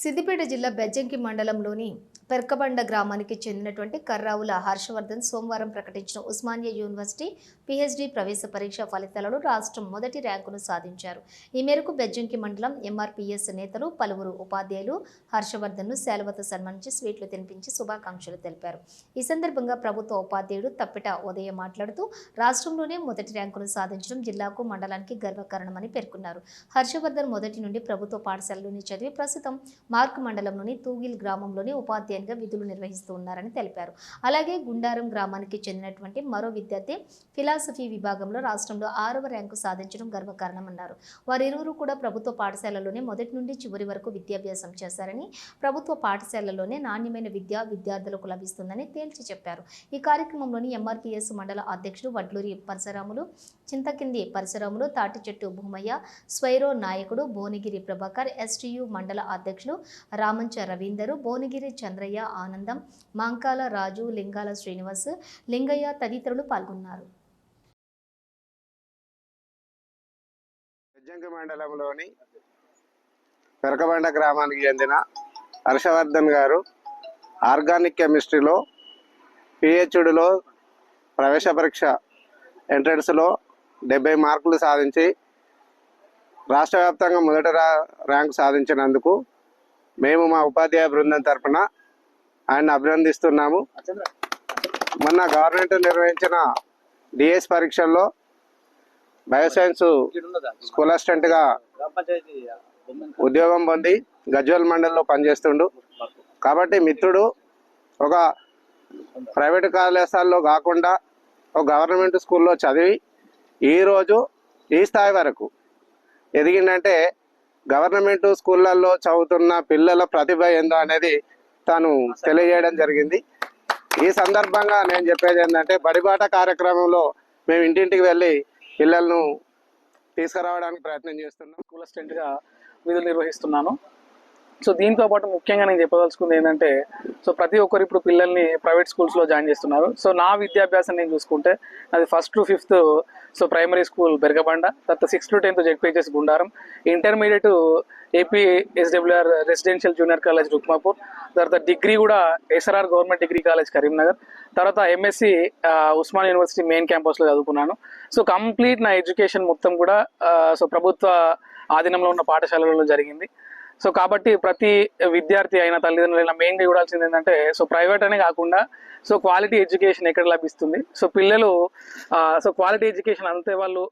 సిద్దిపేట జిల్లా బెజ్జంకి మండలంలోని పెర్కబండ గ్రామానికి చెందినటువంటి కర్రావుల హర్షవర్ధన్ సోమవారం ప్రకటించిన ఉస్మానియా యూనివర్సిటీ పిహెచ్డి ప్రవేశ పరీక్ష ఫలితాలలో రాష్ట్రం మొదటి ర్యాంకును సాధించారు. ఈ మేరకు బెజ్జంకి మండలం ఎంఆర్పీఎస్ నేతలు పలువురు ఉపాధ్యాయులు హర్షవర్ధన్ను శాలువతో సన్మానించి స్వీట్లు తినిపించి శుభాకాంక్షలు తెలిపారు. ఈ సందర్భంగా ప్రభుత్వ ఉపాధ్యాయుడు తప్పిట ఉదయం మాట్లాడుతూ రాష్ట్రంలోనే మొదటి ర్యాంకును సాధించడం జిల్లాకు మండలానికి గర్వకారణమని పేర్కొన్నారు. హర్షవర్ధన్ మొదటి నుండి ప్రభుత్వ పాఠశాలలోని చదివి ప్రస్తుతం మార్క్ మండలంలోని తూగిల్ గ్రామంలోని ఉపాధ్యాయునిగా విధులు నిర్వహిస్తూ ఉన్నారని తెలిపారు. అలాగే గుండారం గ్రామానికి చెందినటువంటి మరో విద్యార్థి ఫిలాసఫీ విభాగంలో రాష్ట్రంలో 6వ ర్యాంకు సాధించడం గర్వకారణమన్నారు. వారిరువురు కూడా ప్రభుత్వ పాఠశాలలోనే మొదటి నుండి చివరి వరకు విద్యాభ్యాసం చేశారని, ప్రభుత్వ పాఠశాలలోనే నాణ్యమైన విద్య విద్యార్థులకు లభిస్తుందని తేల్చి చెప్పారు. ఈ కార్యక్రమంలోని ఎంఆర్పీఎస్ మండల అధ్యక్షుడు వడ్లూరి పరశురాములు, చింతకింది పరశురాములు, తాటిచెట్టు భూమయ్య, స్వైరో నాయకుడు భువనగిరి ప్రభాకర్, ఎస్టీయు మండల అధ్యక్షులు రామంచ రవీందరు, భువనగిరి చంద్రయ్య, ఆనందం, మాంకాల రాజు, లింగాల శ్రీనివాస్, లింగయ్య తదితరులు పాల్గొన్నారు. బెజ్జంకి మండలంలోని పెరకబండ గ్రామానికి చెందిన హర్షవర్ధన్ గారు ఆర్గానిక్ కెమిస్ట్రీలో పిహెచ్డిలో ప్రవేశ పరీక్ష ఎంట్రన్స్లో 70 మార్కులు సాధించి రాష్ట్ర వ్యాప్తంగా మొదటి ర్యాంకు సాధించినందుకు మేము మా ఉపాధ్యాయ బృందం తరఫున ఆయన అభినందిస్తున్నాము. మొన్న గవర్నమెంట్ నిర్వహించిన డిఎస్ పరీక్షల్లో బయోసైన్స్ స్కూల్ అసిస్టెంట్గా ఉద్యోగం పొంది గజ్వల్ మండలంలో పనిచేస్తుండు. కాబట్టి మిత్రుడు ఒక ప్రైవేట్ కళాశాలలో కాకుండా ఒక గవర్నమెంట్ స్కూల్లో చదివి ఈరోజు ఈ స్థాయి వరకు ఎదిగిందంటే గవర్నమెంట్ స్కూళ్ళల్లో చదువుతున్న పిల్లల ప్రతిభ ఏందో అనేది తాను తెలియజేయడం జరిగింది. ఈ సందర్భంగా నేను చెప్పేది ఏంటంటే బడిబాట కార్యక్రమంలో మేము ఇంటింటికి వెళ్ళి పిల్లలను తీసుకురావడానికి ప్రయత్నం చేస్తున్నాం. స్కూల్ అసిస్టెంట్గా విధులు నిర్వహిస్తున్నాను. సో దీంతో పాటు ముఖ్యంగా నేను చెప్పదలుచుకుంది ఏంటంటే, సో ప్రతి ఒక్కరు ఇప్పుడు పిల్లల్ని ప్రైవేట్ స్కూల్స్లో జాయిన్ చేస్తున్నారు. సో నా విద్యాభ్యాసం నేను చూసుకుంటే అది 1st to 5th so primary school Beragabanda, తర్వాత 6th to 10th ZPHS Gundaram, intermediate AP SWR residential junior college Rukmapur, తర్వాత డిగ్రీ కూడా SRR government degree college Karimnagar, తర్వాత ఎంఎస్సి ఉస్మాన్ యూనివర్సిటీ మెయిన్ క్యాంపస్లో చదువుకున్నాను. సో కంప్లీట్ నా ఎడ్యుకేషన్ మొత్తం కూడా సో ప్రభుత్వ ఆధీనంలో ఉన్న పాఠశాలలో జరిగింది. సో కాబట్టి ప్రతి విద్యార్థి అయినా తల్లిదండ్రులైనా మెయిన్గా చూడాల్సింది ఏంటంటే, సో ప్రైవేట్ అనే కాకుండా సో క్వాలిటీ ఎడ్యుకేషన్ ఎక్కడ లభిస్తుంది. సో పిల్లలు సో క్వాలిటీ ఎడ్యుకేషన్ అంతే వాళ్ళు